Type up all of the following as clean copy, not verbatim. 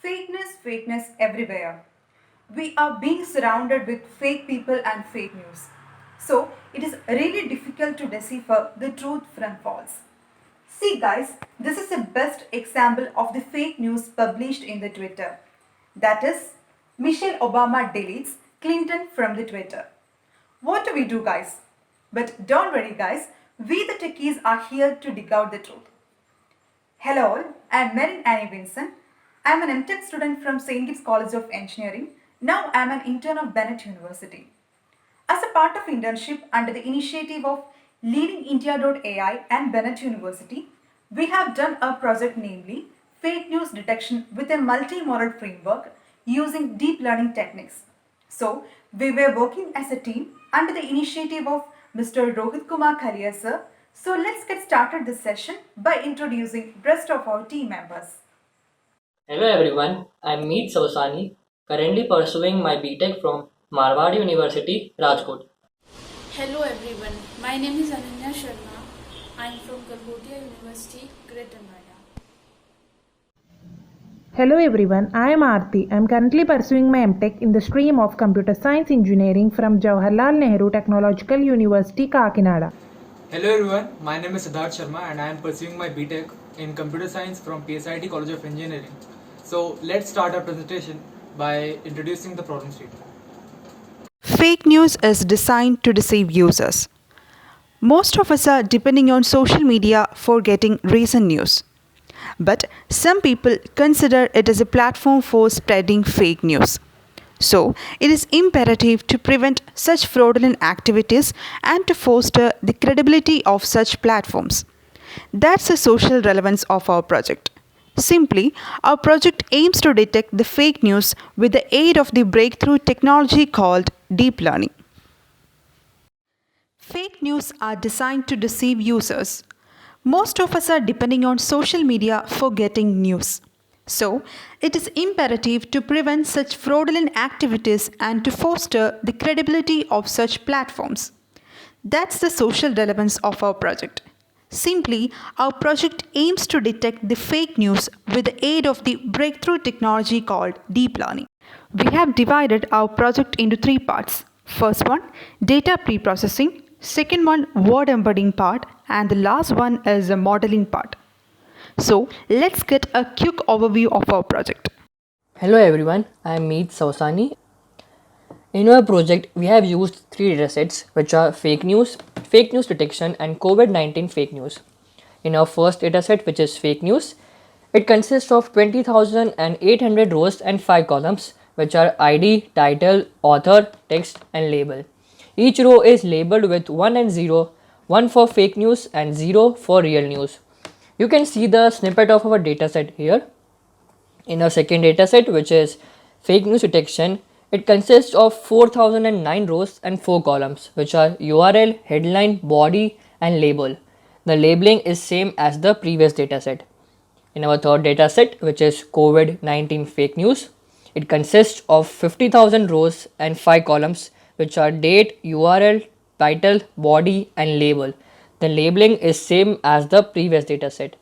Fakeness everywhere. We are being surrounded with fake people and fake news. So it is really difficult to decipher the truth from false. See guys, this is the best example of the fake news published in the Twitter. That is, Michelle Obama deletes Clinton from the Twitter. What do we do guys? But don't worry guys, we the techies are here to dig out the truth. Hello all, I am Merin Annie Vincent. I am an MTech student from St. Gibbs College of Engineering. Now I am an intern of Bennett University. As a part of internship under the initiative of LeadingIndia.ai and Bennett University, we have done a project namely fake news detection with a multi-modal framework using deep learning techniques. So, we were working as a team under the initiative of Mr. Rohit Kumar Khalia sir. So, let's get started this session by introducing rest of our team members. Hello everyone, I'm Meet Sawsani, currently pursuing my BTech from Marward University, Rajkot. Hello everyone, my name is Ananya Sharma. I am from Galgotia University, Greater Noida. Hello everyone, I am Aarti. I am currently pursuing my MTech in the stream of Computer Science Engineering from Jawaharlal Nehru Technological University, Kakinada. Hello everyone, my name is Siddharth Sharma and I am pursuing my BTech in Computer Science from PSIT College of Engineering. So let's start our presentation by introducing the problem statement. Fake news is designed to deceive users. Most of us are depending on social media for getting recent news. But some people consider it as a platform for spreading fake news. So, it is imperative to prevent such fraudulent activities and to foster the credibility of such platforms. That's the social relevance of our project. Simply, our project aims to detect the fake news with the aid of the breakthrough technology called deep learning. Fake news are designed to deceive users. Most of us are depending on social media for getting news. So, it is imperative to prevent such fraudulent activities and to foster the credibility of such platforms. That's the social relevance of our project. Simply, our project aims to detect the fake news with the aid of the breakthrough technology called deep learning. We have divided our project into three parts. First one, data pre-processing. Second one, word embedding part. And the last one is the modeling part. So, let's get a quick overview of our project. Hello everyone, I'm Meet Sawsani. In our project, we have used three datasets which are fake news detection, and COVID-19 fake news. In our first dataset, which is fake news, it consists of 20,800 rows and 5 columns, which are ID, title, author, text, and label. Each row is labeled with 1 and 0, 1 for fake news and 0 for real news. You can see the snippet of our dataset here. In our second dataset, which is fake news detection, it consists of 4009 rows and 4 columns, which are URL, headline, body, and label. The labeling is same as the previous dataset. In our third dataset, which is COVID-19 fake news, it consists of 50,000 rows and 5 columns, which are date, URL, title, body, and label. The labeling is same as the previous dataset.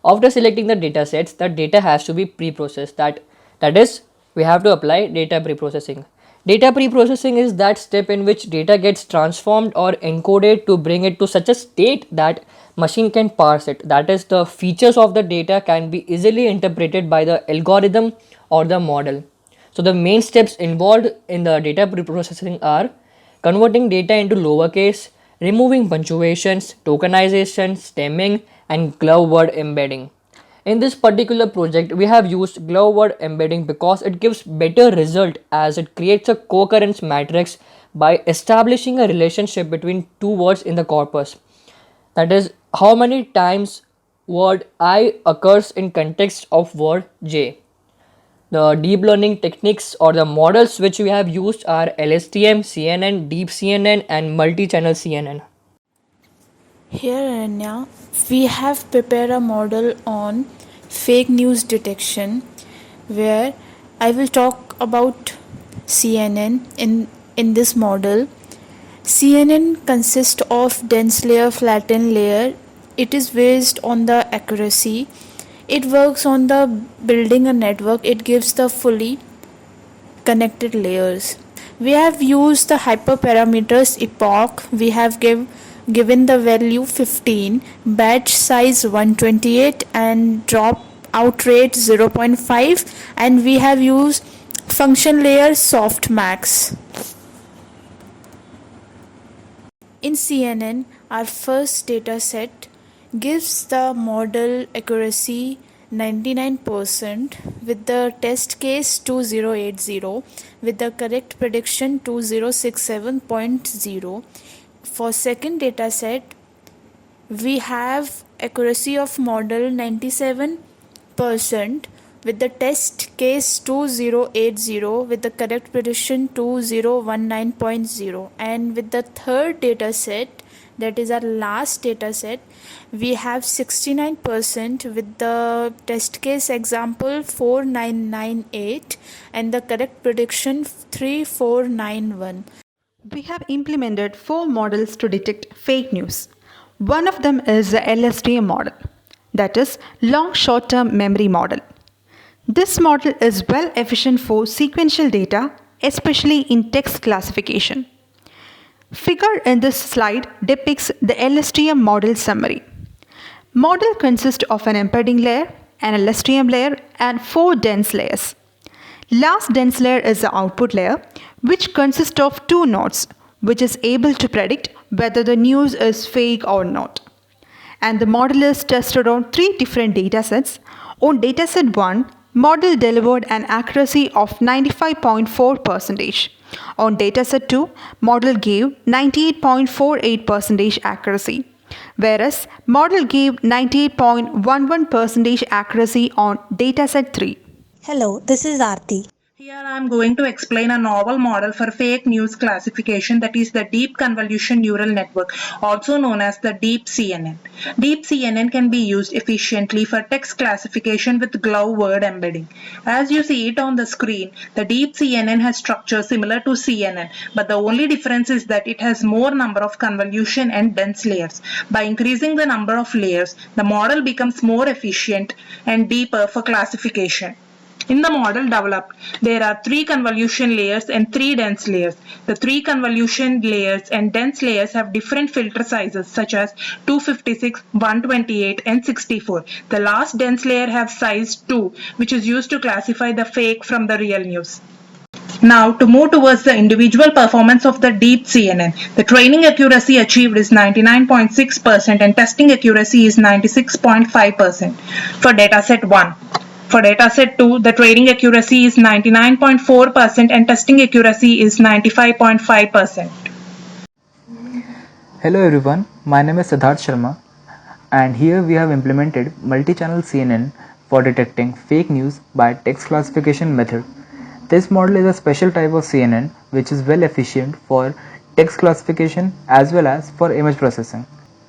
After selecting the datasets, the data has to be pre-processed. That is, we have to apply data pre-processing. Data pre-processing is that step in which data gets transformed or encoded to bring it to such a state that machine can parse it. That is, the features of the data can be easily interpreted by the algorithm or the model. So the main steps involved in the data pre-processing are converting data into lowercase, removing punctuations, tokenization, stemming, and glove word embedding. In this particular project, we have used glove word embedding because it gives better result as it creates a co-occurrence matrix by establishing a relationship between two words in the corpus. That is, how many times word I occurs in context of word J. The deep learning techniques or the models which we have used are LSTM, CNN, Deep CNN, and multi-channel CNN. Here Ananya, we have prepared a model on fake news detection where I will talk about CNN in this model. CNN consists of dense layer, flattened layer. It is based on the accuracy. It works on the building a network. It gives the fully connected layers. We have used the hyperparameters epoch. We have given the value 15, batch size 128 and drop out rate 0.5, and we have used function layer softmax. In CNN, our first data set gives the model accuracy 99% with the test case 2080 with the correct prediction 2067.0. For second data set, we have accuracy of model 97% with the test case 2080 with the correct prediction 2019.0. And with the third data set, that is our last data set, we have 69% with the test case example 4998 and the correct prediction 3491. We have implemented 4 models to detect fake news. One of them is the LSTM model, that is long short-term memory model. This model is well efficient for sequential data, especially in text classification. Figure in this slide depicts the LSTM model summary. Model consists of an embedding layer, an LSTM layer, and 4 dense layers. Last dense layer is the output layer, which consists of 2 nodes, which is able to predict whether the news is fake or not. And the model is tested on 3 different datasets. On dataset 1, model delivered an accuracy of 95.4%. On dataset 2, model gave 98.48% accuracy, whereas model gave 98.11% accuracy on dataset 3. Hello, this is Aarti. Here I am going to explain a novel model for fake news classification, that is the Deep Convolution Neural Network, also known as the Deep CNN. Deep CNN can be used efficiently for text classification with glove word embedding. As you see it on the screen, the Deep CNN has structure similar to CNN, but the only difference is that it has more number of convolution and dense layers. By increasing the number of layers, the model becomes more efficient and deeper for classification. In the model developed, there are 3 convolution layers and 3 dense layers. The 3 convolution layers and dense layers have different filter sizes such as 256, 128 and 64. The last dense layer has size 2, which is used to classify the fake from the real news. Now, to move towards the individual performance of the Deep CNN, the training accuracy achieved is 99.6% and testing accuracy is 96.5% for dataset 1. For dataset 2, the training accuracy is 99.4% and testing accuracy is 95.5%. Hello everyone, my name is Siddharth Sharma, and here we have implemented multi-channel CNN for detecting fake news by text classification method. This model is a special type of CNN which is well efficient for text classification as well as for image processing.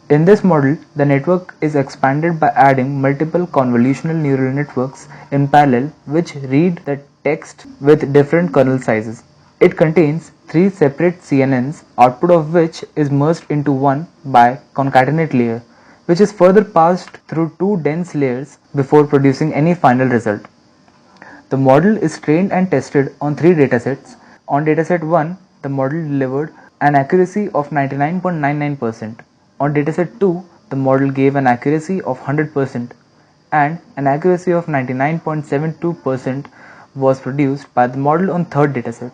In this model, the network is expanded by adding multiple convolutional neural networks in parallel which read the text with different kernel sizes. It contains 3 separate CNNs, output of which is merged into one by concatenate layer, which is further passed through 2 dense layers before producing any final result. The model is trained and tested on 3 datasets. On dataset 1, the model delivered an accuracy of 99.99%. On dataset 2, the model gave an accuracy of 100% and an accuracy of 99.72% was produced by the model on third dataset.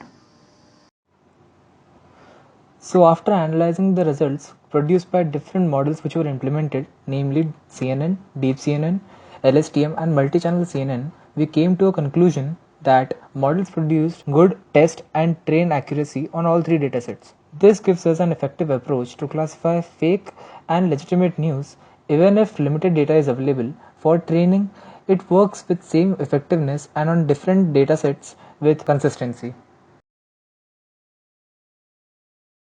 So after analyzing the results produced by different models which were implemented, namely CNN, Deep CNN, LSTM and multi-channel CNN, we came to a conclusion that models produced good test and train accuracy on all 3 datasets. This gives us an effective approach to classify fake and legitimate news. Even if limited data is available for training, it works with same effectiveness and on different datasets with consistency.